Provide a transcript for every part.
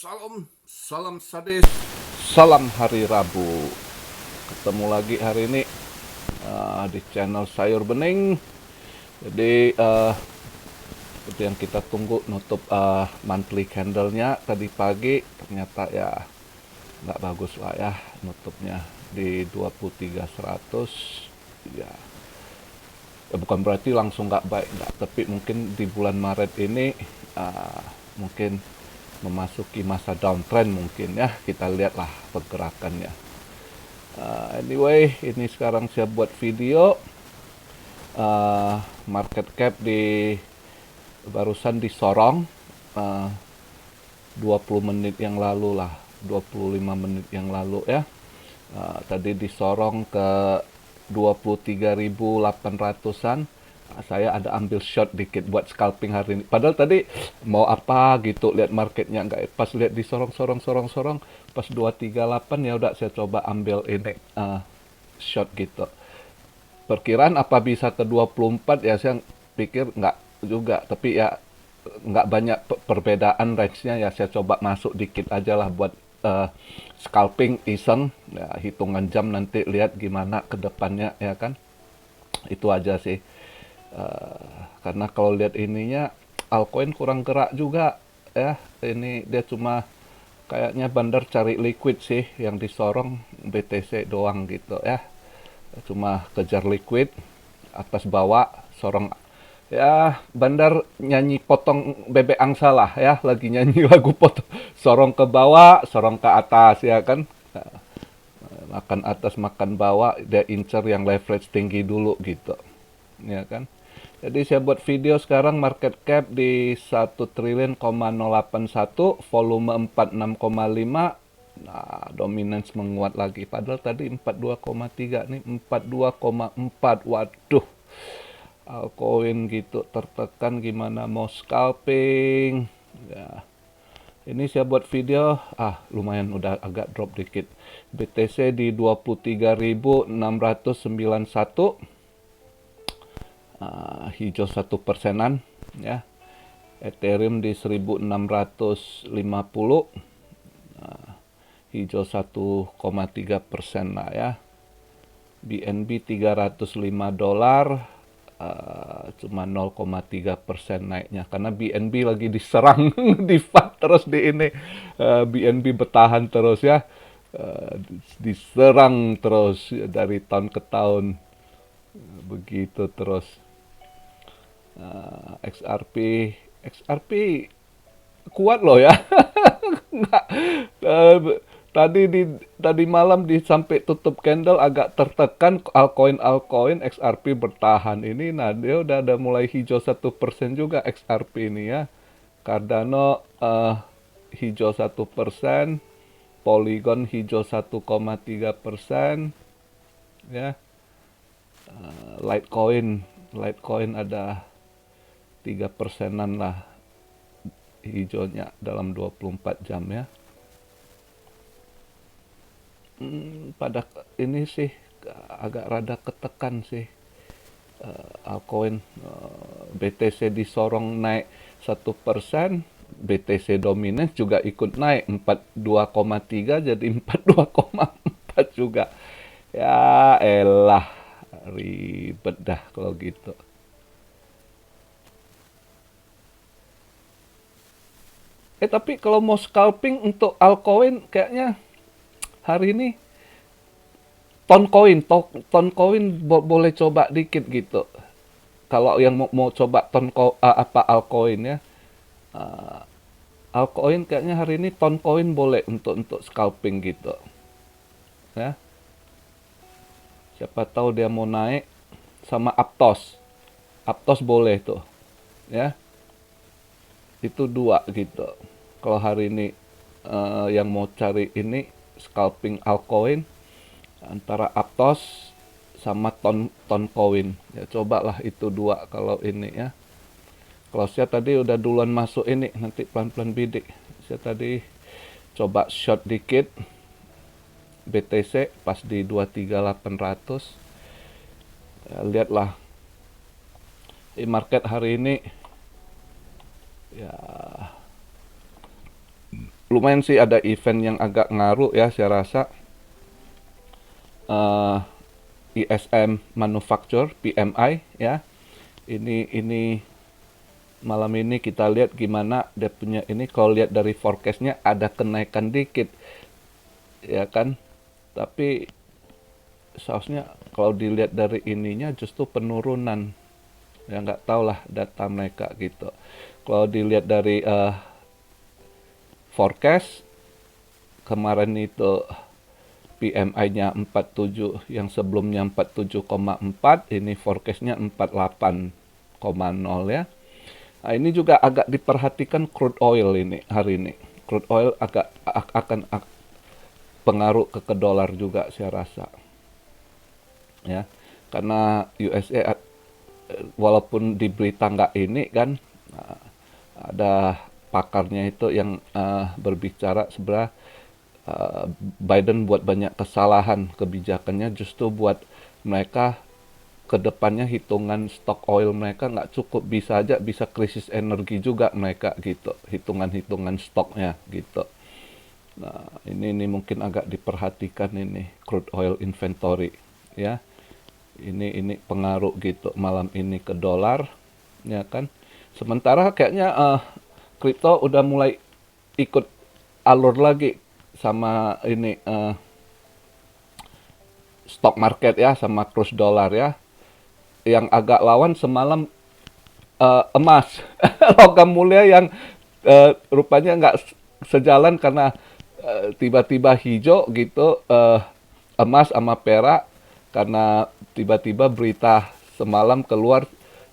Salam sadis, salam hari Rabu. Ketemu lagi hari ini di channel Sayur Bening. Jadi seperti yang kita tunggu, nutup monthly candle-nya tadi pagi, ternyata ya nggak bagus lah ya nutupnya di 23.100 ya. Bukan berarti langsung nggak baik, nggak, tapi mungkin di bulan Maret ini mungkin memasuki masa downtrend mungkin ya, kita lihatlah pergerakannya. Anyway, ini sekarang saya buat video market cap di barusan disorong 20 menit yang lalu lah, 25 menit yang lalu ya. Tadi disorong ke 23.800-an. Saya ada ambil short dikit buat scalping hari ini. Padahal tadi mau apa gitu, lihat marketnya nggak, pas lihat disorong pas 238 ya udah saya coba ambil ini short gitu. Perkiraan apa bisa ke 24 ya, saya pikir nggak juga, tapi ya nggak banyak perbedaan range-nya ya, saya coba masuk dikit aja lah buat scalping iseng ya, hitungan jam nanti lihat gimana ke depannya ya kan. Itu aja sih. Karena kalau lihat ininya altcoin kurang gerak juga ya, ini dia cuma kayaknya bandar cari liquid sih, yang disorong BTC doang gitu ya, cuma kejar liquid atas bawah sorong ya, bandar nyanyi potong bebek angsa lah ya, lagi nyanyi lagu potong, sorong ke bawah sorong ke atas ya kan. Makan atas makan bawah, dia incer yang leverage tinggi dulu gitu ya kan. Jadi saya buat video sekarang market cap di 1 triliun,081, volume 46,5. Nah, dominance menguat lagi. Padahal tadi 42,3, nih 42,4. Waduh. Altcoin gitu tertekan, gimana mau scalping. Ya. Ini saya buat video, lumayan udah agak drop dikit. BTC di 23.691. Hijau 1%-an ya. Ethereum di 1650, hijau 1,3% lah ya. BNB 305 dolar, cuma 0,3% naiknya karena BNB lagi diserang di FAT terus di ini. BNB bertahan terus ya, diserang terus dari tahun ke tahun, begitu terus. XRP XRP kuat loh ya. Nggak, eh, tadi malam sampai tutup candle agak tertekan, altcoin XRP bertahan ini. Nah, dia udah ada mulai hijau 1% juga XRP ini ya. Cardano hijau 1%, Polygon hijau 1,3% ya. Litecoin ada 3%-an lah hijaunya dalam 24 jam ya. Pada ini sih agak rada ketekan sih. Altcoin, BTC disorong naik 1%, BTC dominan juga ikut naik 42,3 jadi 42,4 juga. Ya elah, ribet dah kalau gitu. Tapi kalau mau scalping untuk altcoin kayaknya hari ini Toncoin boleh coba dikit gitu. Kalau yang mau coba apa altcoin ya. Altcoin kayaknya hari ini Toncoin boleh untuk scalping gitu. Ya. Siapa tahu dia mau naik, sama Aptos. Aptos boleh tuh. Ya. Itu dua gitu. Kalau hari ini yang mau cari ini scalping altcoin, antara Aptos sama Toncoin. Ya cobalah itu dua kalau ini ya. Kalau saya tadi udah duluan masuk ini, nanti pelan-pelan bidik. Saya tadi coba short dikit BTC pas di 23.800. Ya, lihatlah market hari ini ya lumayan sih ada event yang agak ngaruh ya saya rasa. Eh, ISM Manufacture PMI ya. Ini malam ini kita lihat gimana dia punya ini, kalau lihat dari forecastnya ada kenaikan dikit ya kan, tapi seharusnya kalau dilihat dari ininya justru penurunan ya, nggak tahu lah data mereka gitu. Kalau dilihat dari forecast kemarin itu PMI-nya 47, yang sebelumnya 47,4, ini forecast-nya 48,0 ya. Nah, ini juga agak diperhatikan crude oil ini hari ini. Crude oil akan pengaruh ke dolar juga saya rasa. Ya. Karena USA walaupun di berita nggak ini kan, ada pakarnya itu yang berbicara sebenarnya Biden buat banyak kesalahan kebijakannya, justru buat mereka kedepannya hitungan stok oil mereka nggak cukup, bisa aja bisa krisis energi juga mereka gitu, hitungan-hitungan stoknya gitu. Nah, ini mungkin agak diperhatikan ini crude oil inventory ya. Ini pengaruh gitu malam ini ke dolar ya kan. Sementara kayaknya kripto udah mulai ikut alur lagi sama ini stock market ya, sama kurs dolar ya. Yang agak lawan semalam emas, logam mulia yang rupanya nggak sejalan karena tiba-tiba hijau gitu, emas sama perak, karena tiba-tiba berita semalam keluar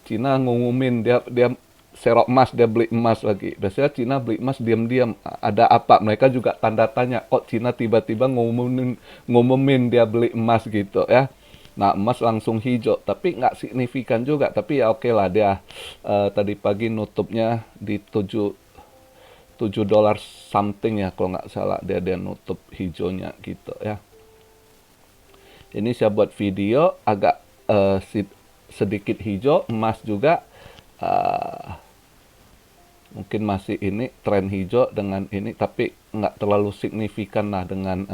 Cina ngumumin dia serok emas, dia beli emas lagi. Biasanya Cina beli emas diam-diam. Ada apa? Mereka juga tanda tanya, kok Cina tiba-tiba ngumumin dia beli emas gitu ya. Nah, emas langsung hijau, tapi nggak signifikan juga. Tapi ya oke lah, dia tadi pagi nutupnya di 7 dolar something ya, kalau nggak salah dia nutup hijaunya gitu ya. Ini saya buat video agak sedikit hijau, emas juga mungkin masih ini tren hijau dengan ini, tapi nggak terlalu signifikan lah dengan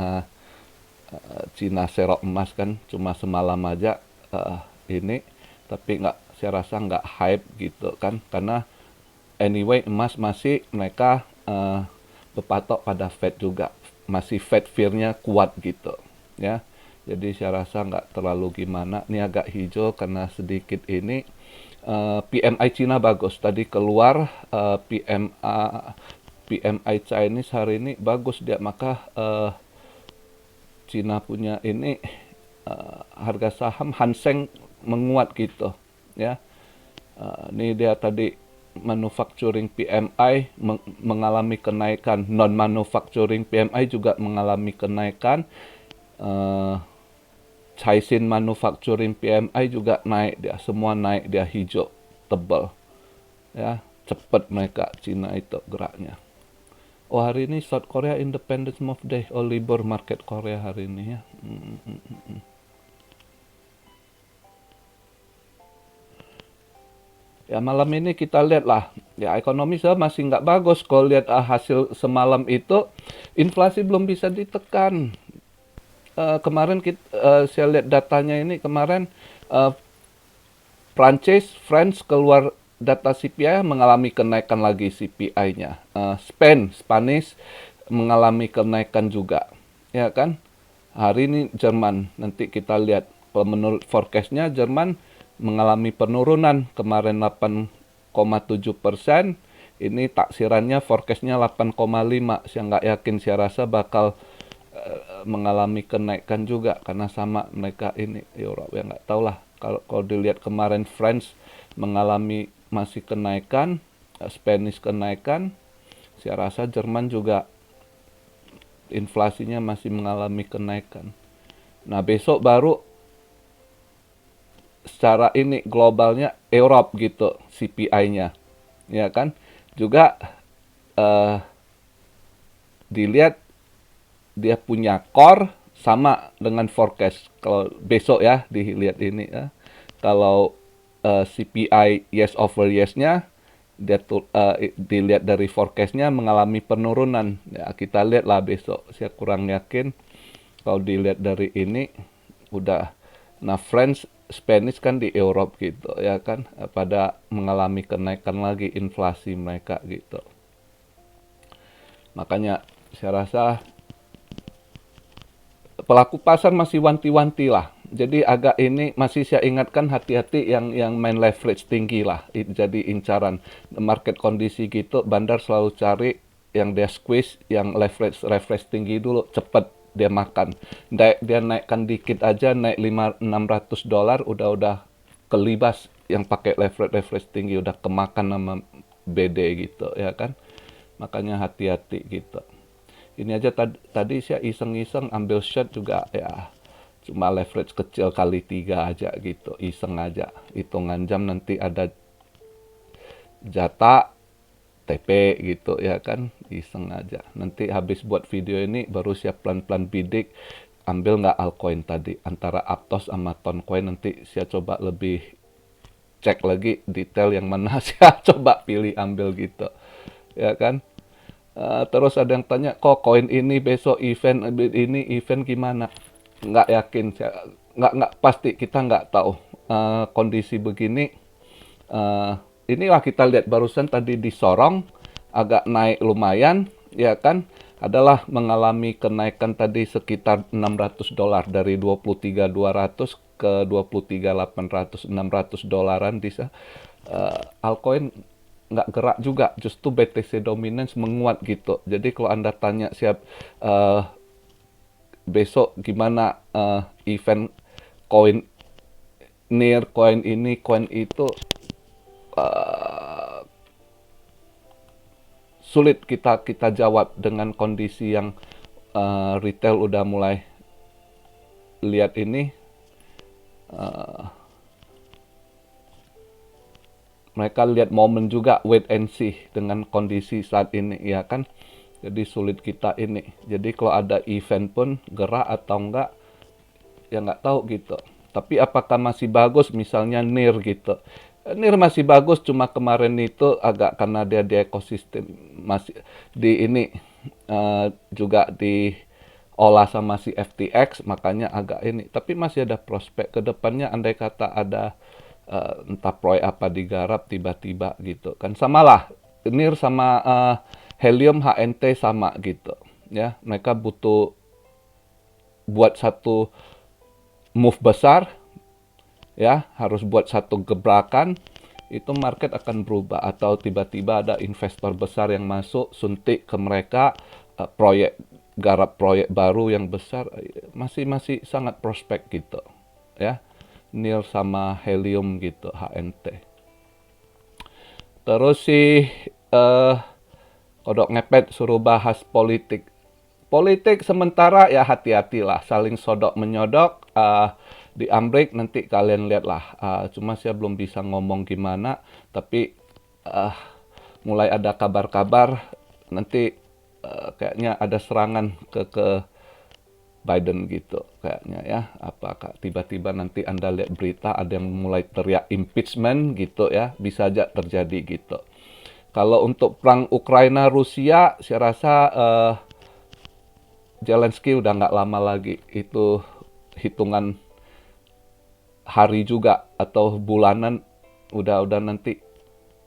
Cina serok emas kan, cuma semalam aja ini, tapi nggak, saya rasa nggak hype gitu kan, karena anyway emas masih mereka berpatok pada Fed juga, masih Fed fear-nya kuat gitu ya. Jadi saya rasa nggak terlalu gimana. Ini agak hijau karena sedikit ini. PMI Cina bagus. Tadi keluar PMI Chinese hari ini bagus dia. Maka Cina punya ini harga saham Hang Seng menguat gitu ya. Ini dia tadi manufacturing PMI mengalami kenaikan, non manufacturing PMI juga mengalami kenaikan. Caixin Manufacturing PMI juga naik dia, semua naik dia, hijau tebal ya, cepat mereka Cina itu geraknya. Oh, hari ini South Korea Independence Move Day, oh libur market Korea hari ini ya. Ya malam ini kita lihat lah, ya ekonomi saya masih nggak bagus. Kalau lihat hasil semalam itu, inflasi belum bisa ditekan. Kemarin saya lihat datanya ini kemarin, France keluar data CPI mengalami kenaikan lagi CPI-nya. Spanish mengalami kenaikan juga, ya kan? Hari ini Jerman, nanti kita lihat. Kalau menurut forecast-nya Jerman mengalami penurunan, kemarin 8,7%, ini taksirannya forecast-nya 8,5. Saya nggak yakin, saya rasa bakal mengalami kenaikan juga karena sama mereka ini Eropa ya, nggak tahu lah. Kalau dilihat kemarin France mengalami masih kenaikan, Spanish kenaikan, saya rasa Jerman juga inflasinya masih mengalami kenaikan. Nah besok baru secara ini globalnya Eropa gitu CPI-nya ya kan, juga dilihat dia punya core sama dengan forecast. Kalau besok ya dilihat ini ya. Kalau CPI yes over yes-nya dilihat dari forecastnya mengalami penurunan. Ya, kita lihatlah besok. Saya kurang yakin kalau dilihat dari ini udah. Nah, French, Spanish kan di Europe gitu ya kan, pada mengalami kenaikan lagi inflasi mereka gitu. Makanya saya rasa pelaku pasar masih wanti-wanti lah. Jadi agak ini masih saya ingatkan hati-hati yang main leverage tinggi lah. Jadi incaran market kondisi gitu, bandar selalu cari yang dia squeeze, yang leverage tinggi dulu, cepet dia makan. Dia naikkan dikit aja, naik 500-600 dolar, udah kelibas yang pakai leverage tinggi, udah kemakan sama BD gitu ya kan. Makanya hati-hati gitu. Ini aja tadi saya iseng-iseng ambil shot juga ya, cuma leverage kecil kali 3 aja gitu, iseng aja. Hitungan jam nanti ada jatah TP gitu ya kan, iseng aja. Nanti habis buat video ini baru siap pelan-pelan bidik, ambil nggak altcoin tadi, antara Aptos sama Toncoin. Nanti saya coba lebih cek lagi detail yang mana saya coba pilih ambil gitu ya kan. Terus ada yang tanya, kok koin ini besok event gimana? Nggak yakin, nggak pasti, kita nggak tahu. Kondisi begini, inilah kita lihat barusan tadi disorong, agak naik lumayan, ya kan? Adalah mengalami kenaikan tadi sekitar 600 dolar dari 23.200 ke 23.800, 600 dolaran di altcoin nggak gerak juga, justru BTC Dominance menguat gitu. Jadi kalau Anda tanya besok gimana event koin near, koin ini, koin itu, uh, sulit kita jawab dengan kondisi yang retail udah mulai lihat ini. Mereka lihat momen juga, wait and see dengan kondisi saat ini ya kan. Jadi sulit kita ini. Jadi kalau ada event pun gerak atau enggak, ya nggak tahu gitu. Tapi apakah masih bagus misalnya NIR gitu. NIR masih bagus, cuma kemarin itu agak karena dia di ekosistem masih di ini juga diolah sama si FTX, makanya agak ini. Tapi masih ada prospek ke depannya, andai kata ada entah proyek apa digarap tiba-tiba gitu kan. Samalah NIR sama Helium HNT sama gitu ya. Mereka butuh buat satu move besar ya, harus buat satu gebrakan, itu market akan berubah. Atau tiba-tiba ada investor besar yang masuk suntik ke mereka, garap proyek baru yang besar, masih sangat prospek gitu ya. NIR sama Helium gitu, HNT. Terus si Kodok Ngepet suruh bahas politik. Politik sementara ya hati-hatilah, saling sodok menyodok. Di Amrik nanti kalian lihatlah. Cuma saya belum bisa ngomong gimana, tapi mulai ada kabar-kabar nanti kayaknya ada serangan ke Biden gitu kayaknya ya. Apakah tiba-tiba nanti Anda lihat berita ada yang mulai teriak impeachment gitu ya, bisa aja terjadi gitu. Kalau untuk perang Ukraina Rusia, saya rasa Zelensky udah nggak lama lagi, itu hitungan hari juga atau bulanan udah nanti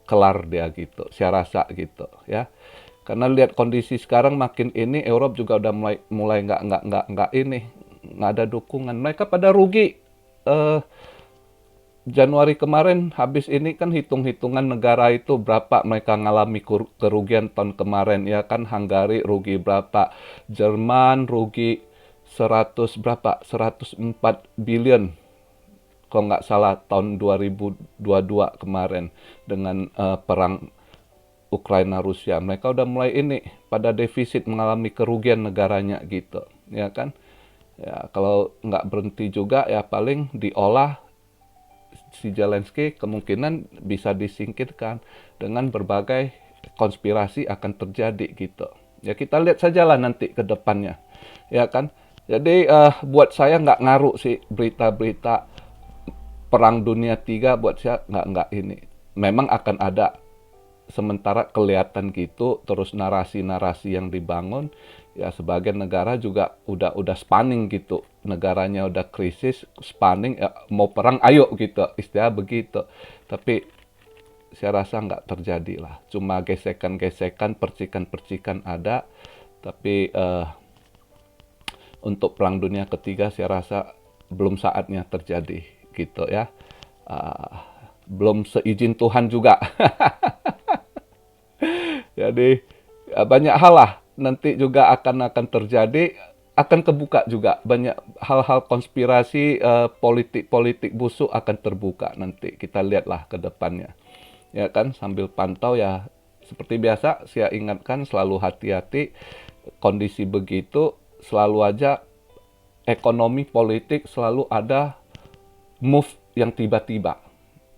kelar dia gitu, saya rasa gitu ya. Karena lihat kondisi sekarang makin ini, Europe juga udah mulai nggak ini, nggak ada dukungan. Mereka pada rugi. Januari kemarin habis ini kan hitung-hitungan negara itu berapa mereka ngalami kerugian tahun kemarin ya kan. Hungary rugi berapa, Jerman rugi 104 billion kalau nggak salah tahun 2022 kemarin dengan perang Ukraina Rusia. Mereka udah mulai ini pada defisit, mengalami kerugian negaranya gitu ya kan. Ya kalau nggak berhenti juga ya paling diolah, si Zelensky kemungkinan bisa disingkirkan dengan berbagai konspirasi akan terjadi gitu. Ya kita lihat sajalah nanti ke depannya ya kan. Jadi buat saya nggak ngaruh sih berita-berita perang dunia 3, buat saya nggak ini. Memang akan ada sementara kelihatan gitu, terus narasi-narasi yang dibangun, ya sebagian negara juga udah spanning gitu. Negaranya udah krisis, spanning, ya, mau perang, ayo gitu, istilah begitu. Tapi saya rasa nggak terjadi lah. Cuma gesekan-gesekan, percikan-percikan ada, tapi untuk Perang Dunia Ketiga saya rasa belum saatnya terjadi gitu ya. Uh, Belum seizin Tuhan juga. Jadi ya banyak hal lah nanti juga akan terjadi, akan kebuka juga banyak hal-hal konspirasi, politik-politik busuk akan terbuka nanti. Kita lihatlah ke depannya. Ya kan, sambil pantau ya seperti biasa saya ingatkan selalu hati-hati, kondisi begitu selalu aja ekonomi politik selalu ada move yang tiba-tiba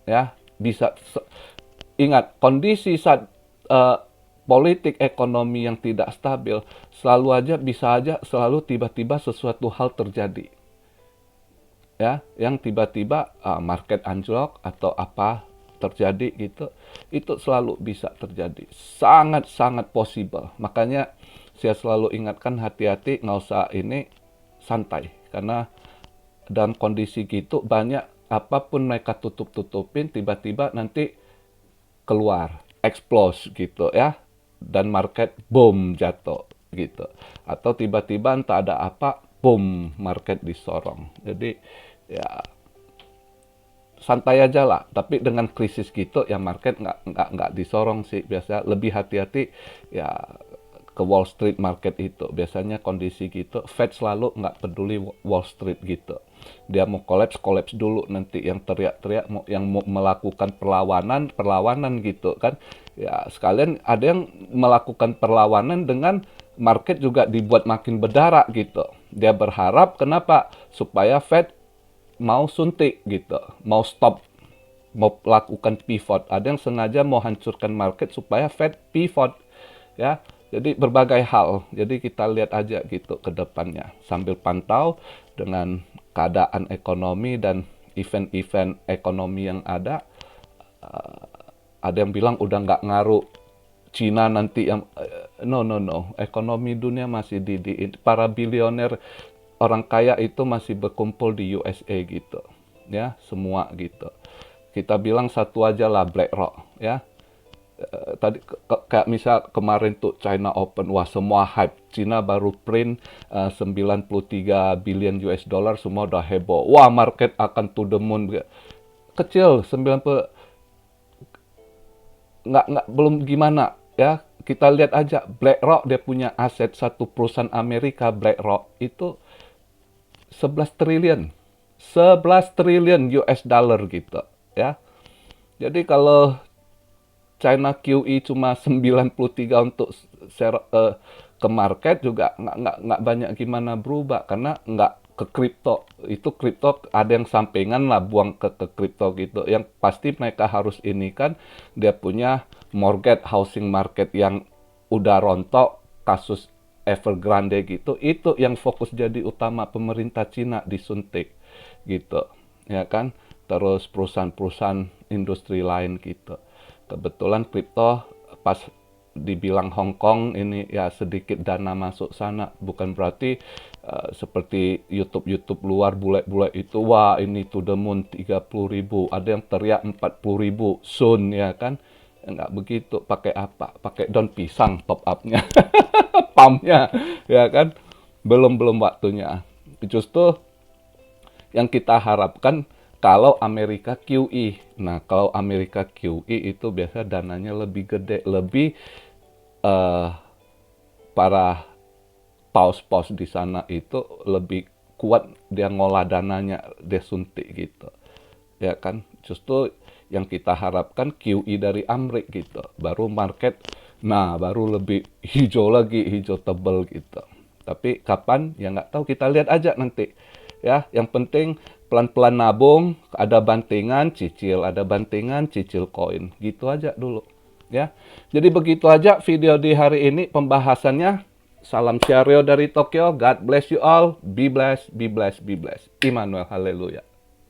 ya, bisa ingat kondisi saat politik ekonomi yang tidak stabil selalu aja bisa aja selalu tiba-tiba sesuatu hal terjadi ya, yang tiba-tiba market anjlok atau apa terjadi gitu, itu selalu bisa terjadi, sangat-sangat possible. Makanya saya selalu ingatkan hati-hati, nggak usah ini, santai, karena dalam kondisi gitu banyak apapun mereka tutup-tutupin tiba-tiba nanti keluar, explode gitu ya, dan market boom jatuh gitu, atau tiba-tiba entah ada apa, boom market disorong. Jadi ya santai aja lah. Tapi dengan krisis gitu ya market nggak disorong sih. Biasa lebih hati-hati ya ke Wall Street market itu. Biasanya kondisi gitu, Fed selalu nggak peduli Wall Street gitu. Dia mau kolaps dulu nanti, yang teriak-teriak, yang mau melakukan perlawanan gitu kan. Ya sekalian ada yang melakukan perlawanan dengan market juga dibuat makin berdarah gitu. Dia berharap kenapa? Supaya Fed mau suntik gitu, mau stop, mau lakukan pivot. Ada yang sengaja mau hancurkan market supaya Fed pivot ya. Jadi berbagai hal. Jadi kita lihat aja gitu ke depannya sambil pantau dengan keadaan ekonomi dan event-event ekonomi yang ada. Ada yang bilang udah nggak ngaruh Cina nanti yang no. Ekonomi dunia masih di para bilioner, orang kaya itu masih berkumpul di USA gitu. Ya, semua gitu. Kita bilang satu aja lah, BlackRock ya. Tadi kayak misal kemarin tuh China Open, wah semua hype. Cina baru print 93 billion US dollar, semua udah heboh. Wah, market akan to the moon. Kecil 90, nggak belum gimana ya. Kita lihat aja BlackRock, dia punya aset satu perusahaan Amerika, BlackRock itu 11 triliun. 11 triliun US dollar gitu ya. Jadi kalau China QE cuma 93 untuk ke market juga nggak banyak gimana berubah, karena nggak ke kripto. Itu kripto ada yang sampingan lah, buang ke kripto gitu. Yang pasti mereka harus ini kan, dia punya mortgage housing market yang udah rontok, kasus Evergrande gitu. Itu yang fokus jadi utama pemerintah Cina, disuntik gitu. Ya kan? Terus perusahaan-perusahaan industri lain gitu. Kebetulan kripto pas dibilang Hong Kong ini ya sedikit dana masuk sana, bukan berarti seperti YouTube luar bule-bule itu, wah ini to the moon 30.000, ada yang teriak 40.000 soon ya kan. Enggak begitu, pakai apa? Pakai daun pisang top up-nya, pumpnya ya kan. Belum waktunya. Justru yang kita harapkan kalau Amerika QE. Nah, kalau Amerika QE itu biasa dananya lebih gede, lebih para paus-paus di sana itu lebih kuat, dia ngolah dananya, dia suntik gitu. Ya kan? Justru yang kita harapkan QE dari Amrik gitu. Baru market, nah baru lebih hijau lagi, hijau tebal gitu. Tapi kapan? Ya nggak tahu, kita lihat aja nanti. Ya, yang penting pelan-pelan nabung, ada bantingan, cicil koin. Gitu aja dulu. Ya. Jadi begitu aja video di hari ini pembahasannya. Salam Syaryo dari Tokyo. God bless you all. Be blessed, be blessed, be blessed. Immanuel, haleluya.